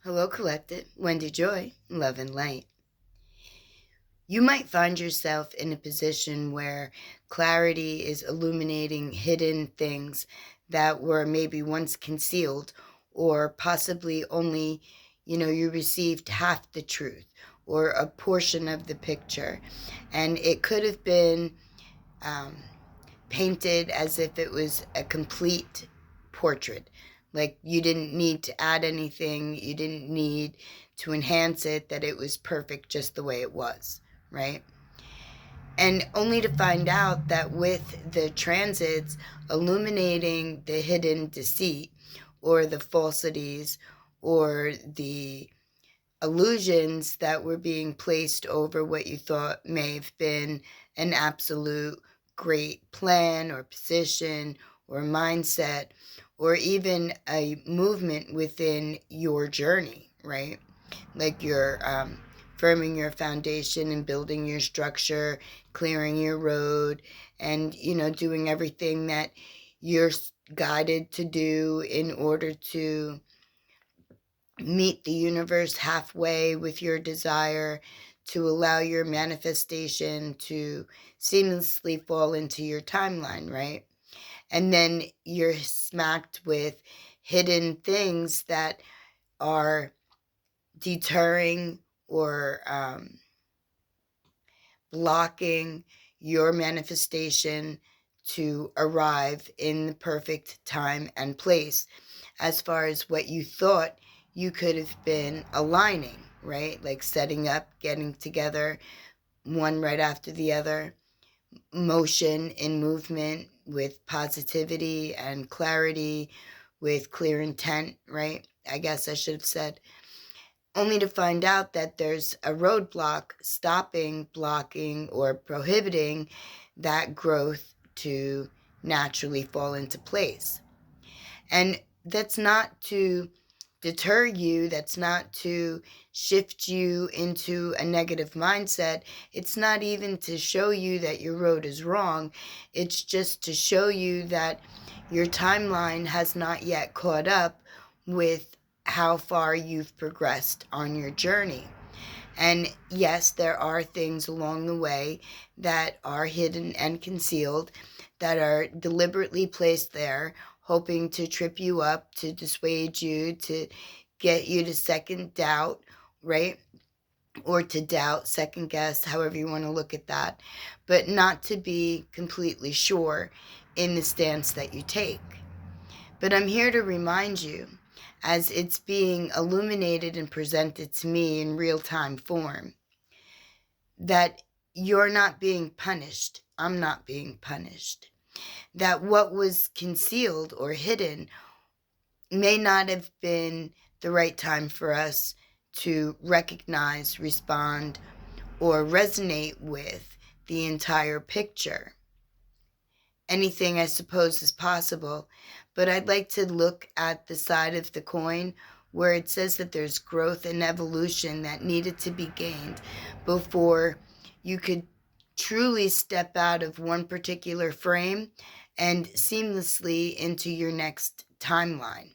Hello, Collective. Wendy Joy, Love and Light. You might find yourself in a position where clarity is illuminating hidden things that were maybe once concealed, or possibly only, you received half the truth or a portion of the picture. And it could have been painted as if it was a complete portrait. Like you didn't need to add anything, you didn't need to enhance it, that it was perfect just the way it was, right? And only to find out that with the transits illuminating the hidden deceit or the falsities or the illusions that were being placed over what you thought may have been an absolute great plan or position or mindset or even a movement within your journey, right? Like you're firming your foundation and building your structure, clearing your road, and, doing everything that you're guided to do in order to meet the universe halfway with your desire, to allow your manifestation to seamlessly fall into your timeline, right? And then you're smacked with hidden things that are deterring or blocking your manifestation to arrive in the perfect time and place as far as what you thought you could have been aligning, right? Like setting up, getting together, one right after the other, motion in movement with positivity and clarity, with clear intent, right? I guess I should have said, only to find out that there's a roadblock stopping, blocking, or prohibiting that growth to naturally fall into place. And that's not to deter you, that's not to shift you into a negative mindset. It's not even to show you that your road is wrong. It's just to show you that your timeline has not yet caught up with how far you've progressed on your journey. And yes, there are things along the way that are hidden and concealed, that are deliberately placed there, hoping to trip you up, to dissuade you, to get you to second doubt, right? Or to doubt, second guess, however you want to look at that, but not to be completely sure in the stance that you take. But I'm here to remind you, as it's being illuminated and presented to me in real-time form, that you're not being punished. I'm not being punished. That what was concealed or hidden may not have been the right time for us to recognize, respond, or resonate with the entire picture. Anything, I suppose, is possible, but I'd like to look at the side of the coin where it says that there's growth and evolution that needed to be gained before you could truly step out of one particular frame and seamlessly into your next timeline.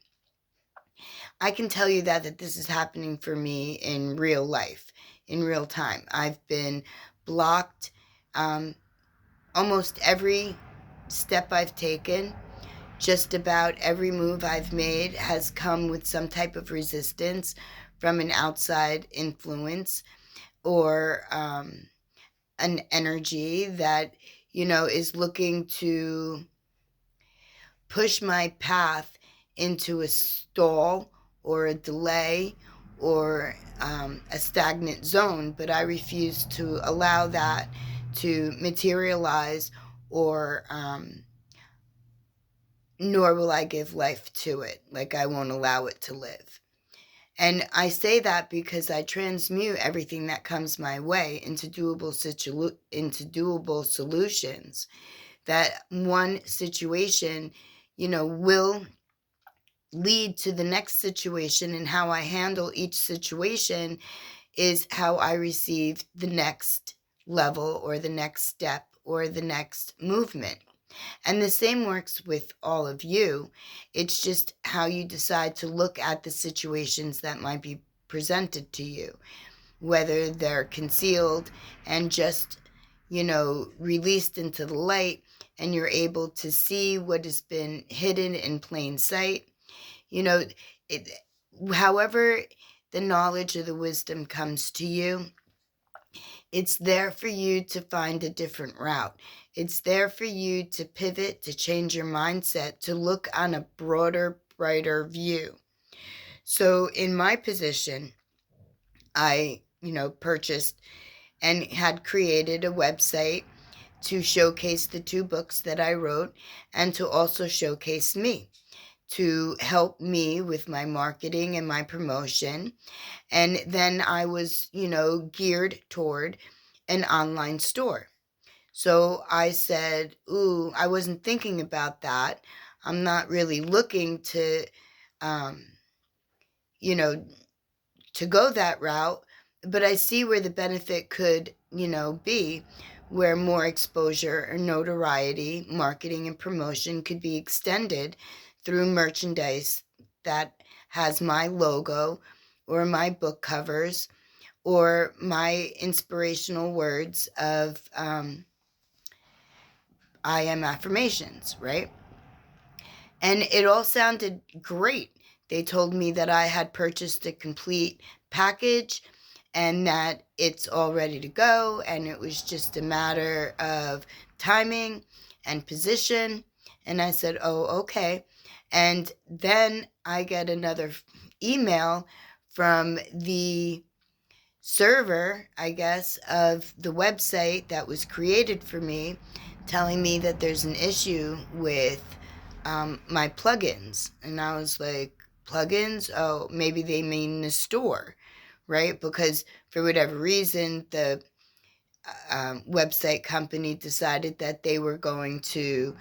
I can tell you that this is happening for me in real life, in real time. I've been blocked almost every step I've taken. Just about every move I've made has come with some type of resistance from an outside influence or an energy that, is looking to push my path into a stall or a delay or a stagnant zone, but I refuse to allow that to materialize, or nor will I give life to it. Like, I won't allow it to live. And I say that because I transmute everything that comes my way into doable solutions. That one situation, will lead to the next situation, and how I handle each situation is how I receive the next level or the next step or the next movement. And the same works with all of you. It's just how you decide to look at the situations that might be presented to you, whether they're concealed and just, released into the light, and you're able to see what has been hidden in plain sight. It, however the knowledge or the wisdom comes to you, it's there for you to find a different route. It's there for you to pivot, to change your mindset, to look on a broader, brighter view. So in my position, I, purchased and had created a website to showcase the 2 books that I wrote, and to also showcase me, to help me with my marketing and my promotion. And then I was, geared toward an online store. So I said, I wasn't thinking about that. I'm not really looking to, to go that route, but I see where the benefit could, be, where more exposure or notoriety, marketing and promotion could be extended through merchandise that has my logo or my book covers or my inspirational words of I am affirmations, right? And it all sounded great. They told me that I had purchased a complete package and that it's all ready to go, and it was just a matter of timing and position. And I said, oh, okay. And then I get another email from the server, I guess, of the website that was created for me, telling me that there's an issue with my plugins. And I was like, plugins? Oh, maybe they mean the store, right? Because for whatever reason, the website company decided that they were going to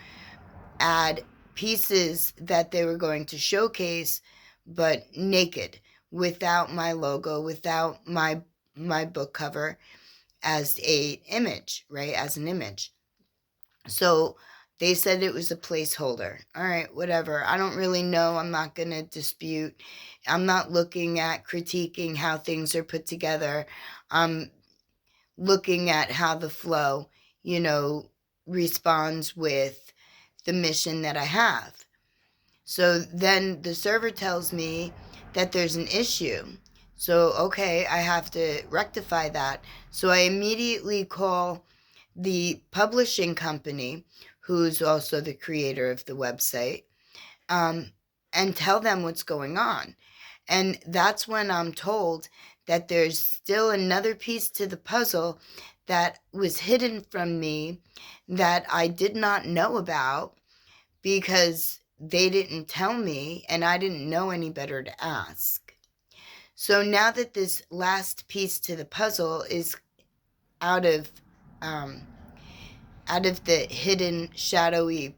add pieces that they were going to showcase, but naked, without my logo, without my book cover as a image, right? As an image. So they said it was a placeholder. All right, whatever. I don't really know. I'm not going to dispute. I'm not looking at critiquing how things are put together. I'm looking at how the flow, responds with the mission that I have. So then the server tells me that there's an issue. So, okay, I have to rectify that. So I immediately call the publishing company, who's also the creator of the website, and tell them what's going on. And that's when I'm told that there's still another piece to the puzzle that was hidden from me that I did not know about because they didn't tell me and I didn't know any better to ask. So now that this last piece to the puzzle is out of the hidden, shadowy,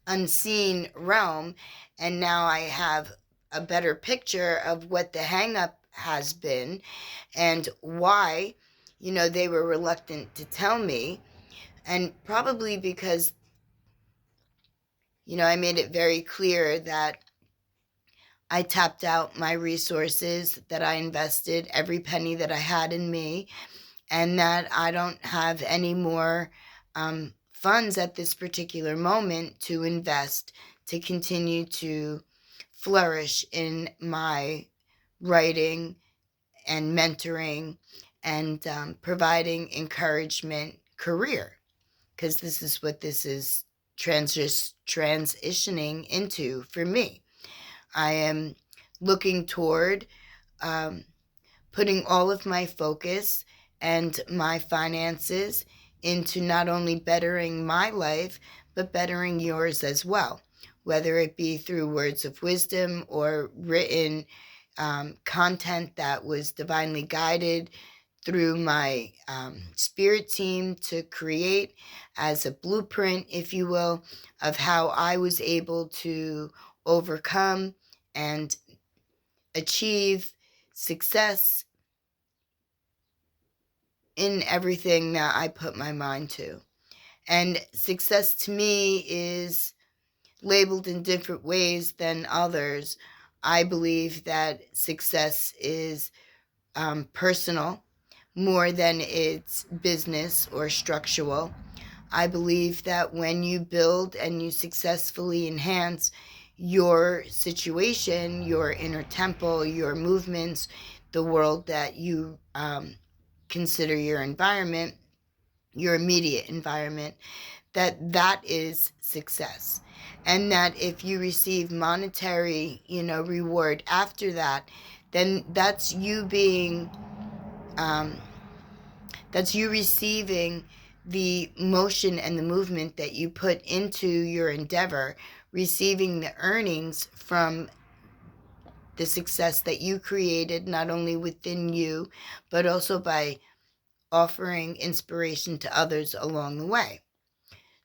unseen realm, and now I have a better picture of what the hang-up has been and why, they were reluctant to tell me, and probably because, I made it very clear that I tapped out my resources, that I invested every penny that I had in me, and that I don't have any more funds at this particular moment to invest to continue to flourish in my writing and mentoring and providing encouragement career, because this is what this is transitioning into for me. I am looking toward putting all of my focus and my finances into not only bettering my life, but bettering yours as well, whether it be through words of wisdom or written content that was divinely guided through my spirit team to create as a blueprint, if you will, of how I was able to overcome and achieve success in everything that I put my mind to. And success to me is labeled in different ways than others. I believe that success is personal more than it's business or structural. I believe that when you build and you successfully enhance your situation, your inner temple, your movements, the world that you consider your environment, your immediate environment, that is success. And that if you receive monetary, reward after that, then that's you being, that's you receiving the motion and the movement that you put into your endeavor, receiving the earnings from the success that you created, not only within you, but also by offering inspiration to others along the way.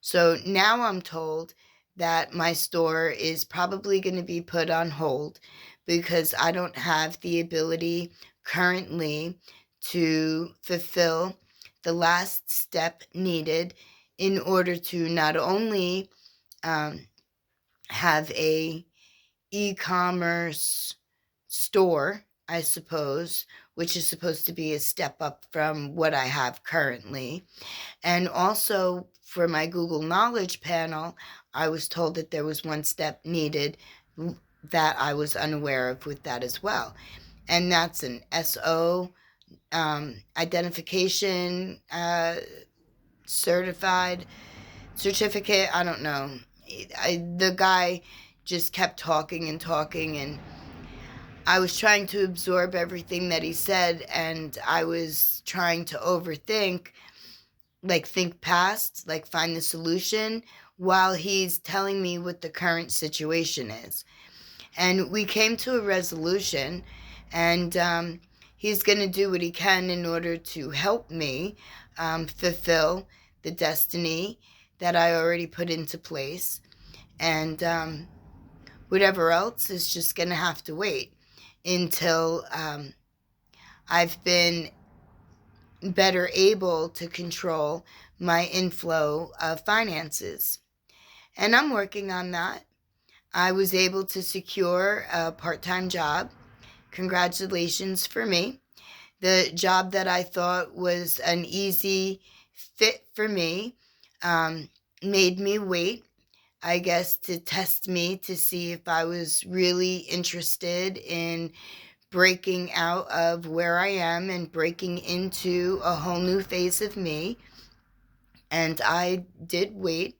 So now I'm told that my store is probably going to be put on hold because I don't have the ability currently to fulfill the last step needed in order to not only have a e-commerce store, I suppose, which is supposed to be a step up from what I have currently. And also for my Google Knowledge panel, I was told that there was one step needed that I was unaware of with that as well. And that's an SO identification certificate. I don't know. The guy just kept talking and talking, and I was trying to absorb everything that he said, and I was trying to overthink, like think past, like find the solution while he's telling me what the current situation is. And we came to a resolution, and he's going to do what he can in order to help me fulfill the destiny that I already put into place. And whatever else is just going to have to wait until I've been better able to control my inflow of finances. And I'm working on that. I was able to secure a part-time job. Congratulations for me. The job that I thought was an easy fit for me made me wait, I guess, to test me to see if I was really interested in breaking out of where I am and breaking into a whole new phase of me. And I did wait,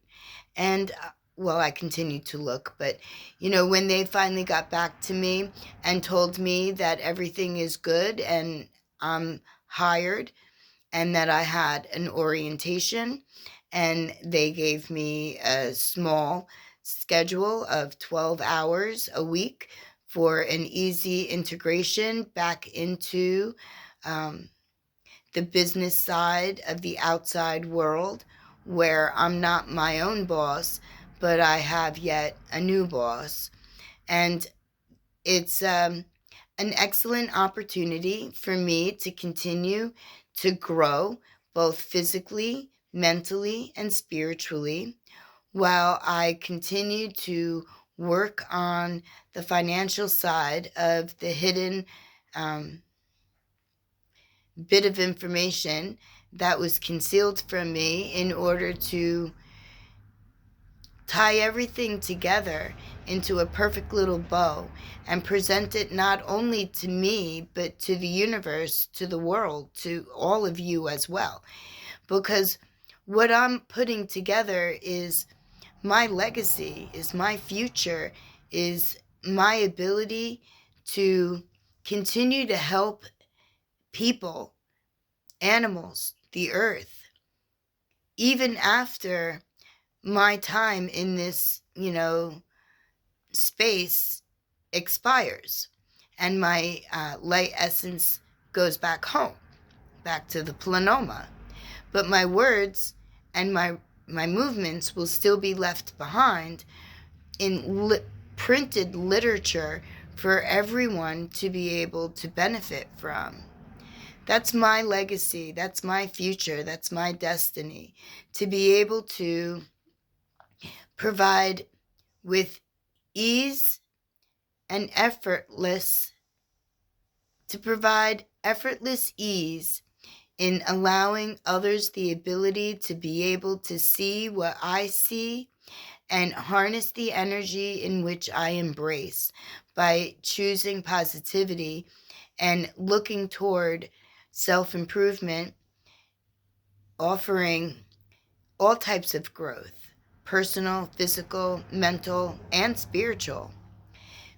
and well, I continued to look, but when they finally got back to me and told me that everything is good and I'm hired and that I had an orientation, and they gave me a small schedule of 12 hours a week for an easy integration back into the business side of the outside world, where I'm not my own boss, but I have yet a new boss. And it's an excellent opportunity for me to continue to grow both physically, mentally, and spiritually, while I continue to work on the financial side of the hidden bit of information that was concealed from me in order to tie everything together into a perfect little bow and present it not only to me, but to the universe, to the world, to all of you as well. Because what I'm putting together is my legacy, is my future, is my ability to continue to help people, animals, the earth, even after my time in this, space expires and my light essence goes back home, back to the planoma. But my words and my movements will still be left behind in printed literature for everyone to be able to benefit from. That's my legacy. That's my future. That's my destiny. To be able to provide with ease and to provide effortless ease in allowing others the ability to be able to see what I see and harness the energy in which I embrace by choosing positivity and looking toward self-improvement, offering all types of growth, personal, physical, mental, and spiritual.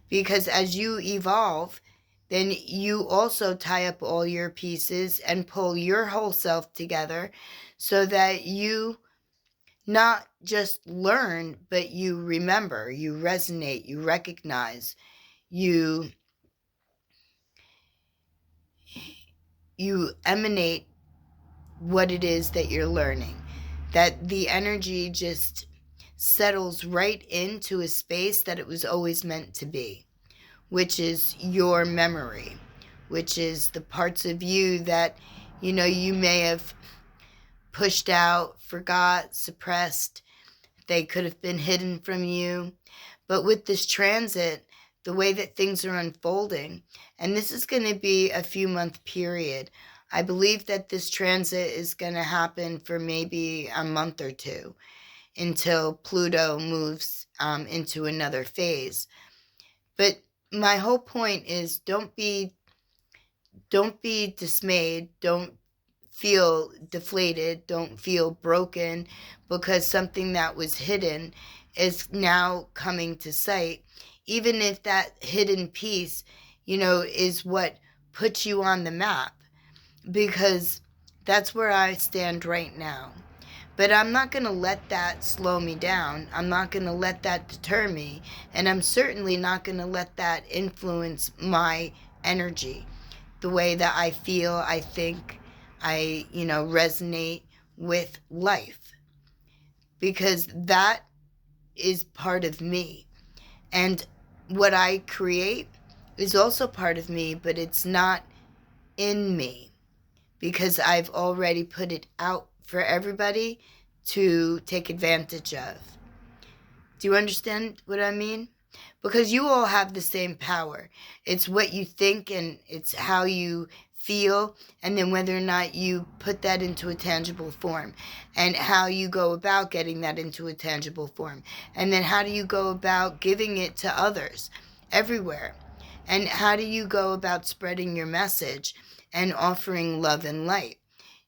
Because as you evolve, then you also tie up all your pieces and pull your whole self together so that you not just learn, but you remember, you resonate, you recognize, you emanate what it is that you're learning. That the energy just settles right into a space that it was always meant to be, which is your memory, which is the parts of you that, you may have pushed out, forgot, suppressed. They could have been hidden from you. But with this transit, the way that things are unfolding, and this is going to be a few month period, I believe that this transit is going to happen for maybe a month or two until Pluto moves into another phase. But my whole point is don't be dismayed. Don't feel deflated. Don't feel broken because something that was hidden is now coming to sight. Even if that hidden piece, is what puts you on the map, because that's where I stand right now. But I'm not going to let that slow me down. I'm not going to let that deter me. And I'm certainly not going to let that influence my energy, the way that I feel, I think, I, resonate with life. Because that is part of me. And what I create is also part of me, but it's not in me, because I've already put it out for everybody to take advantage of. Do you understand what I mean? Because you all have the same power. It's what you think and it's how you feel, and then whether or not you put that into a tangible form, and how you go about getting that into a tangible form, and then how do you go about giving it to others everywhere, and how do you go about spreading your message and offering love and light.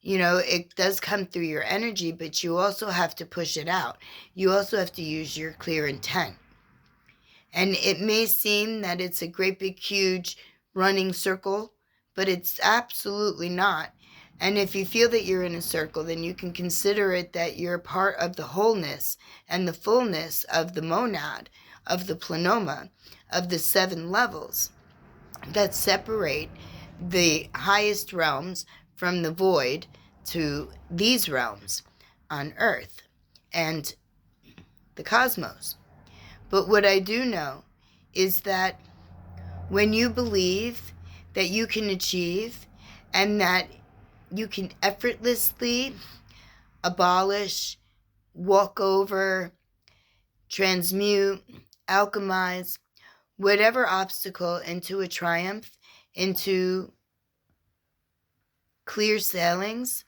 It does come through your energy, but you also have to push it out. You also have to use your clear intent. And it may seem that it's a great big huge running circle, but it's absolutely not. And if you feel that you're in a circle, then you can consider it that you're part of the wholeness and the fullness of the monad, of the plenoma, of the 7 levels that separate the highest realms from the void to these realms on Earth and the cosmos. But what I do know is that when you believe that you can achieve and that you can effortlessly abolish, walk over, transmute, alchemize whatever obstacle into a triumph, into clear sailings,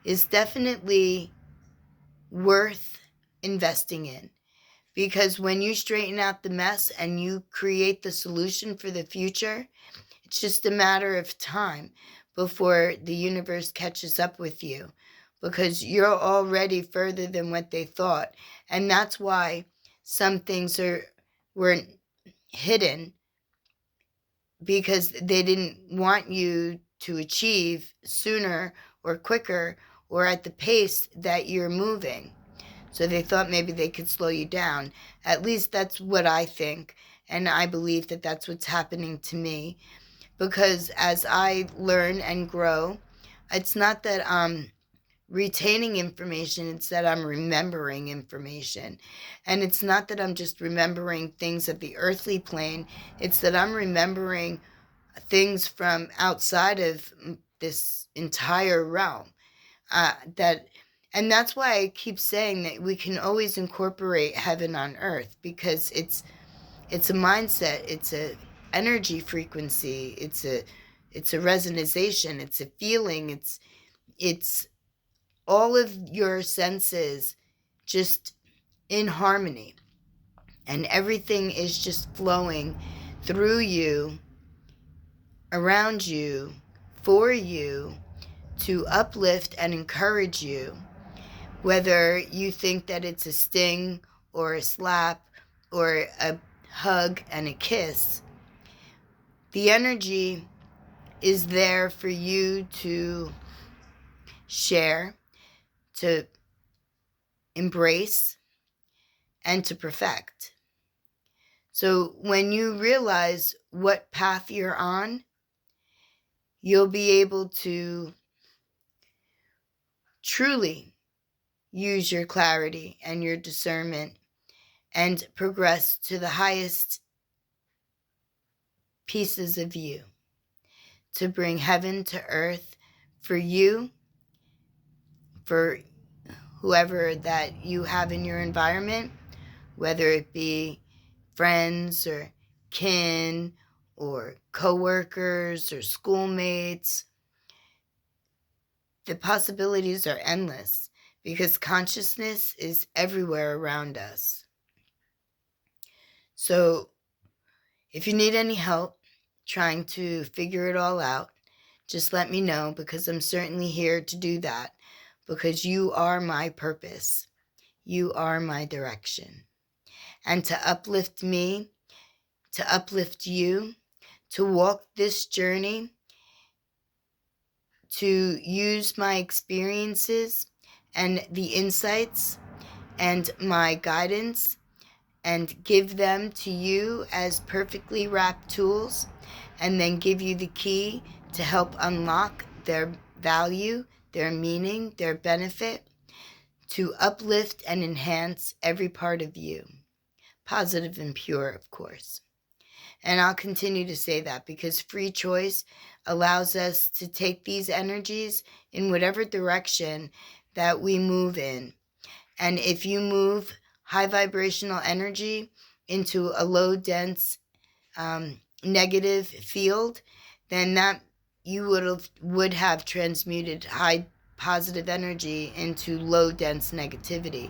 is definitely worth investing in. Because when you straighten out the mess and you create the solution for the future, it's just a matter of time before the universe catches up with you, because you're already further than what they thought. And that's why some things were hidden, because they didn't want you to achieve sooner or quicker or at the pace that you're moving. So they thought maybe they could slow you down. At least that's what I think. And I believe that that's what's happening to me. Because as I learn and grow, it's not that I'm retaining information, it's that I'm remembering information. And it's not that I'm just remembering things of the earthly plane, it's that I'm remembering things from outside of this entire realm. And that's why I keep saying that we can always incorporate heaven on earth, because it's a mindset, it's a energy frequency, it's a resonization, it's a feeling, it's all of your senses just in harmony, and everything is just flowing through you, around you, for you, to uplift and encourage you, whether you think that it's a sting or a slap or a hug and a kiss. The energy is there for you to share, to embrace, and to perfect. So when you realize what path you're on, you'll be able to truly use your clarity and your discernment and progress to the highest pieces of you, to bring heaven to earth for you, for whoever that you have in your environment, whether it be friends or kin or coworkers or schoolmates. The possibilities are endless because consciousness is everywhere around us. So if you need any help trying to figure it all out, just let me know, because I'm certainly here to do that, because you are my purpose. You are my direction. And to uplift me, to uplift you, to walk this journey, to use my experiences and the insights and my guidance and give them to you as perfectly wrapped tools, and then give you the key to help unlock their value, their meaning, their benefit, to uplift and enhance every part of you. Positive and pure, of course. And I'll continue to say that because free choice allows us to take these energies in whatever direction that we move in. And if you move high vibrational energy into a low dense negative field, then that you would have transmuted high positive energy into low dense negativity.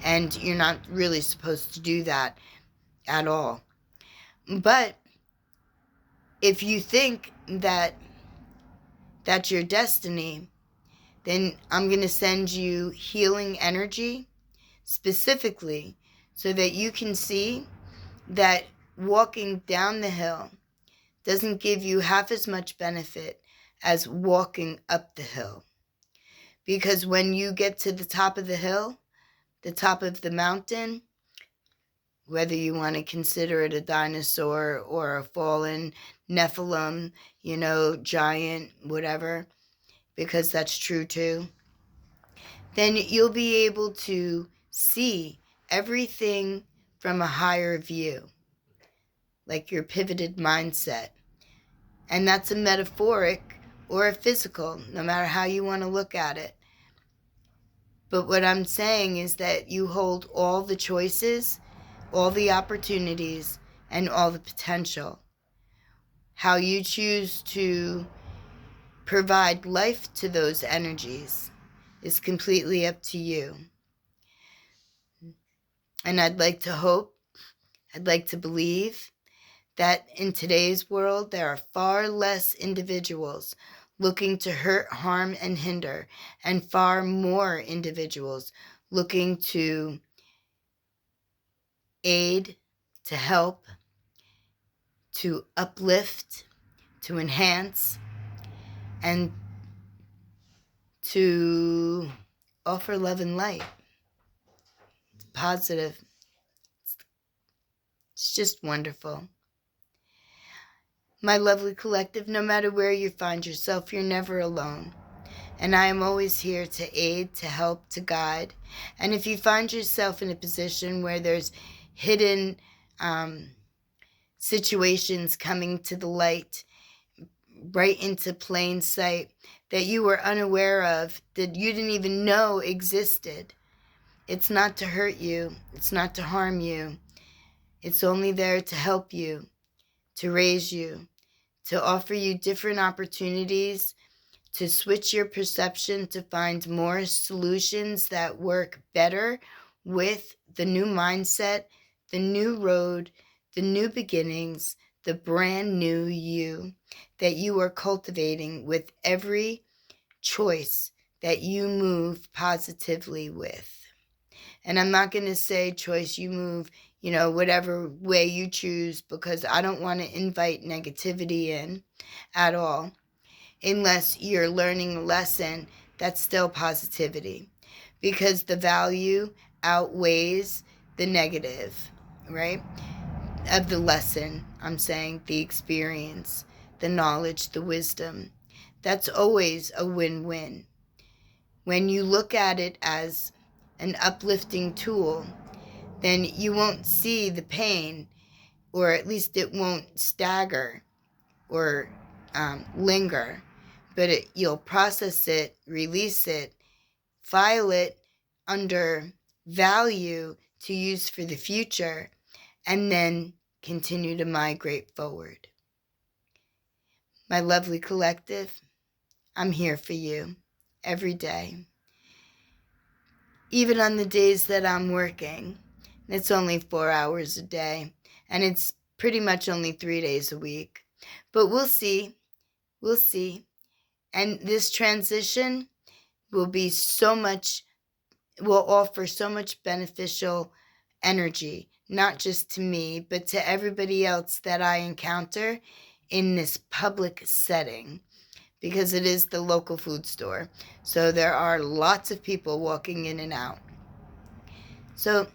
And you're not really supposed to do that at all. But if you think that that's your destiny, then I'm going to send you healing energy specifically so that you can see that walking down the hill doesn't give you half as much benefit as walking up the hill. Because when you get to the top of the hill, the top of the mountain, whether you want to consider it a dinosaur or a fallen Nephilim, giant, whatever, because that's true too, then you'll be able to see everything from a higher view, like your pivoted mindset. And that's a metaphoric or a physical, no matter how you want to look at it. But what I'm saying is that you hold all the choices, all the opportunities, and all the potential. How you choose to provide life to those energies is completely up to you. And I'd like to believe that in today's world, there are far less individuals looking to hurt, harm, and hinder, and far more individuals looking to aid, to help, to uplift, to enhance, and to offer love and light. It's positive. It's just wonderful. My lovely collective, no matter where you find yourself, you're never alone. And I am always here to aid, to help, to guide. And if you find yourself in a position where there's hidden situations coming to the light right into plain sight that you were unaware of, that you didn't even know existed. It's not to hurt you. It's not to harm you. It's only there to help you, to raise you, to offer you different opportunities, to switch your perception, to find more solutions that work better with the new mindset, the new road, the new beginnings, the brand new you that you are cultivating with every choice that you move positively with. And I'm not going to say choice you move, whatever way you choose, because I don't want to invite negativity in at all. Unless you're learning a lesson, that's still positivity, because the value outweighs the negative, right? Of the lesson, I'm saying the experience, the knowledge, the wisdom. That's always a win-win. When you look at it as an uplifting tool, then you won't see the pain, or at least it won't stagger or linger, but you'll process it, release it, file it under value to use for the future, and then continue to migrate forward. My lovely collective, I'm here for you every day. Even on the days that I'm working, it's only 4 hours a day, and it's pretty much only 3 days a week. But we'll see. We'll see. And this transition will offer so much beneficial energy, not just to me, but to everybody else that I encounter in this public setting, because it is the local food store. So there are lots of people walking in and out. So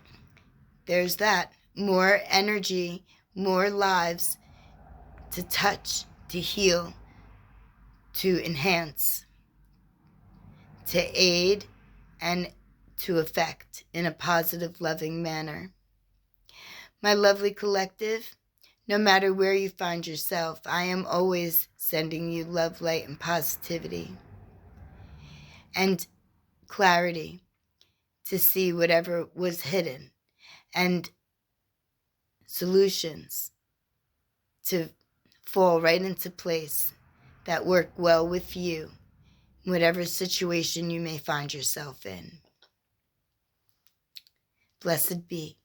there's that. More energy, more lives to touch, to heal, to enhance, to aid, and to affect in a positive, loving manner. My lovely collective, no matter where you find yourself, I am always sending you love, light, and positivity, and clarity to see whatever was hidden, and solutions to fall right into place that work well with you, whatever situation you may find yourself in. Blessed be.